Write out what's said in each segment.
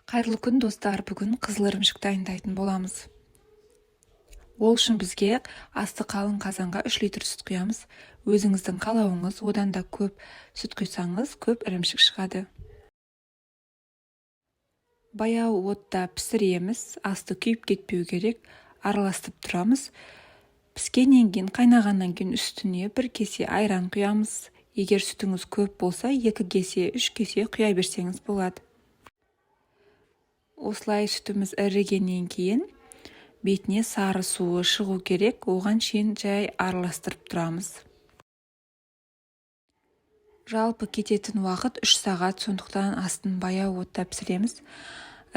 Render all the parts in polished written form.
Қайырлы күн достар, бүгін қызыл ірімшік дайындайтын боламыз. Ол үшін бізге асты қалың қазанға 3 литр сүт құямыз. Өзіңіздің қалауыңыз, одан да көп сүт құйсаңыз, көп ірімшік шығады. Баяу отта пісіреміз, асты күйіп кетпеу керек, араластырып тұрамыз. Піскеннен кейін, қайнағаннан кейін үстіне 1 кесе айран құямыз. Егер сүтіңіз көп болса, 2 кесе, 3 кесе құя берсеңіз болады. Осылай сүтіміз ірігеннен кейін бетіне сары суы шығу керек, оған шейін жай араластырып тұрамыз. Жалпы кететін уақыт 3 сағат, сондықтан астын баяу отта пісіреміз.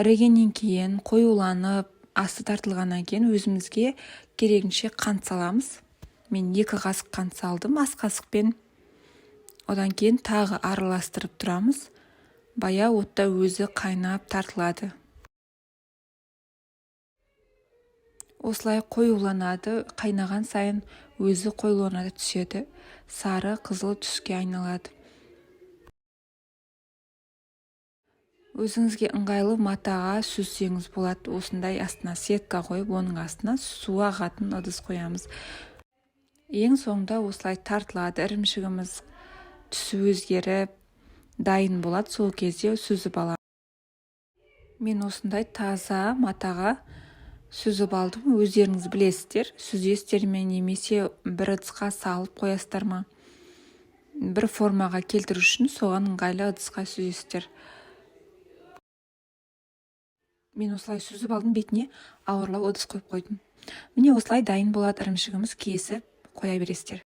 Ірігеннен кейін қоюланып, асты тартылғаннан кейін өзімізге керегінше қант саламыз. Мен 2 қасық қант салдым, ас қасықпен. Одан кейін тағы араластырып тұрамыз. Баяу отта өзі қайнап тартылады. Осылай қоюланады, қайнаған сайын өзі қоюлана түседі, сары қызыл түске айналады. Өзіңізге ыңғайлы матаға сүзсеңіз болады. Осындай астына сетка қойып, оның астына су ағатын ыдыс қоямыз. Ең соңында осылай тартылады ірімшігіміз, түсі өзгеріп, дайын болады, сол кезде сүзіп аламыз. Мен осындай таза матаға сүзіп алдым. Өздеріңіз білесіздер, сүзесіздер ме немесе бір ыдысқа салып қоясыздар ма? Бір формаға келтіру үшін соған ыңғайлы ыдысқа сүзесіздер. Мен осылай сүзіп алдым, бетіне ауырлау ыдыс қойып қойдым. Міне осылай дайын болады ірімшігіміз, кесіп қоя бересіздер.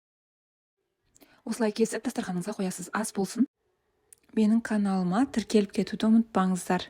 Осылай кесіп дастарханыңызға қоясыз, ас болсын. Менің каналыма тіркеліп кетуді ұмытпаңыздар.